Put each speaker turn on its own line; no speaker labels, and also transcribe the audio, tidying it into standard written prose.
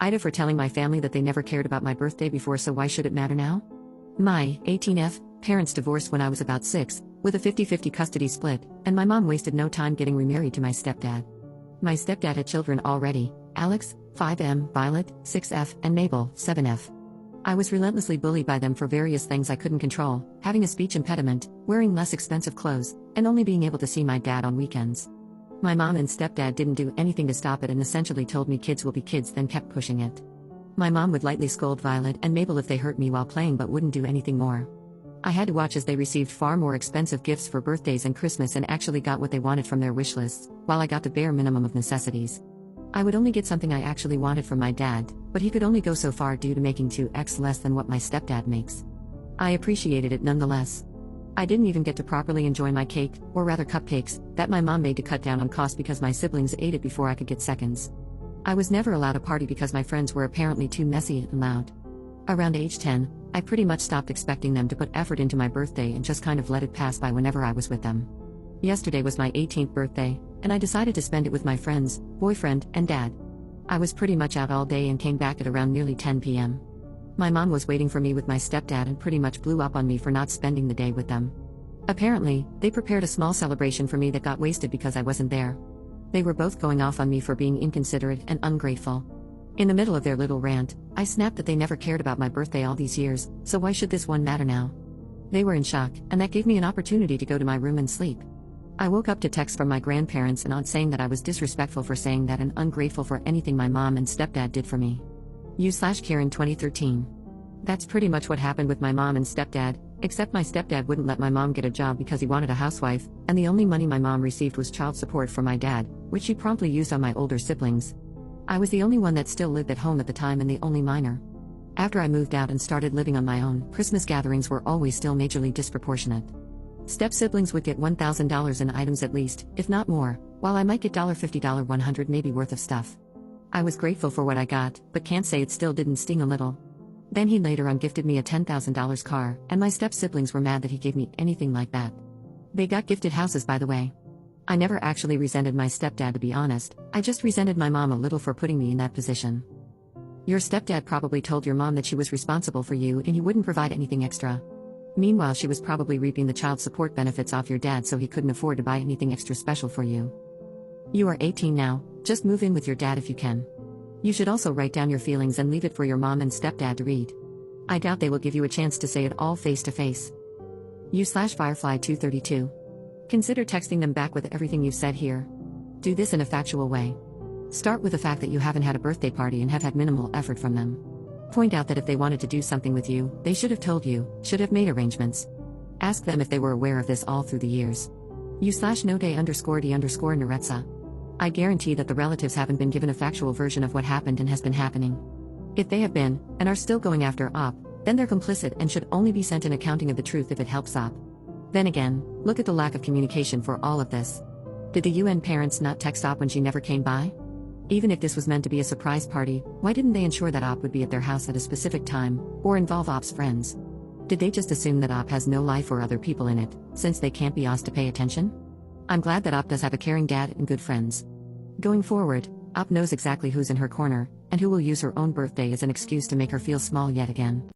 AITA for telling my family that they never cared about my birthday before, so why should it matter now? My 18F parents divorced when I was about 6, with a 50-50 custody split, and my mom wasted no time getting remarried to my stepdad. My stepdad had children already: Alex, 5M, Violet, 6F, and Mabel, 7F. I was relentlessly bullied by them for various things I couldn't control: having a speech impediment, wearing less expensive clothes, and only being able to see my dad on weekends. My mom and stepdad didn't do anything to stop it and essentially told me kids will be kids, then kept pushing it. My mom would lightly scold Violet and Mabel if they hurt me while playing but wouldn't do anything more. I had to watch as they received far more expensive gifts for birthdays and Christmas and actually got what they wanted from their wish lists, while I got the bare minimum of necessities. I would only get something I actually wanted from my dad, but he could only go so far due to making 2x less than what my stepdad makes. I appreciated it nonetheless. I didn't even get to properly enjoy my cake, or rather cupcakes, that my mom made to cut down on cost because my siblings ate it before I could get seconds. I was never allowed a party because my friends were apparently too messy and loud. Around age 10, I pretty much stopped expecting them to put effort into my birthday and just kind of let it pass by whenever I was with them. Yesterday was my 18th birthday, and I decided to spend it with my friends, boyfriend, and dad. I was pretty much out all day and came back at around nearly 10 p.m. My mom was waiting for me with my stepdad and pretty much blew up on me for not spending the day with them. Apparently, they prepared a small celebration for me that got wasted because I wasn't there. They were both going off on me for being inconsiderate and ungrateful. In the middle of their little rant, I snapped that they never cared about my birthday all these years, so why should this one matter now? They were in shock, and that gave me an opportunity to go to my room and sleep. I woke up to texts from my grandparents and aunt saying that I was disrespectful for saying that and ungrateful for anything my mom and stepdad did for me. U/Karen 2013. That's pretty much what happened with my mom and stepdad, except my stepdad wouldn't let my mom get a job because he wanted a housewife, and the only money my mom received was child support from my dad, which she promptly used on my older siblings. I was the only one that still lived at home at the time and the only minor. After I moved out and started living on my own, Christmas gatherings were always still majorly disproportionate. Step-siblings would get $1,000 in items at least, if not more, while I might get $50, $100 maybe worth of stuff. I was grateful for what I got, but can't say it still didn't sting a little. Then he later on gifted me a $10,000 car, and my step-siblings were mad that he gave me anything like that. They got gifted houses, by the way. I never actually resented my stepdad, to be honest, I just resented my mom a little for putting me in that position. Your stepdad probably told your mom that she was responsible for you and he wouldn't provide anything extra. Meanwhile, she was probably reaping the child support benefits off your dad, so he couldn't afford to buy anything extra special for you. You are 18 now, just move in with your dad if you can. You should also write down your feelings and leave it for your mom and stepdad to read. I doubt they will give you a chance to say it all face to face. U/Firefly 232. Consider texting them back with everything you've said here. Do this in a factual way. Start with the fact that you haven't had a birthday party and have had minimal effort from them. Point out that if they wanted to do something with you, they should have told you, should have made arrangements. Ask them if they were aware of this all through the years. U/Node_D_Naretsa. I guarantee that the relatives haven't been given a factual version of what happened and has been happening. If they have been, and are still going after Op, then they're complicit and should only be sent an accounting of the truth if it helps Op. Then again, look at the lack of communication for all of this. Did the UN parents not text Op when she never came by? Even if this was meant to be a surprise party, why didn't they ensure that Op would be at their house at a specific time, or involve Op's friends? Did they just assume that Op has no life or other people in it, since they can't be asked to pay attention? I'm glad that Op does have a caring dad and good friends. Going forward, Op knows exactly who's in her corner, and who will use her own birthday as an excuse to make her feel small yet again.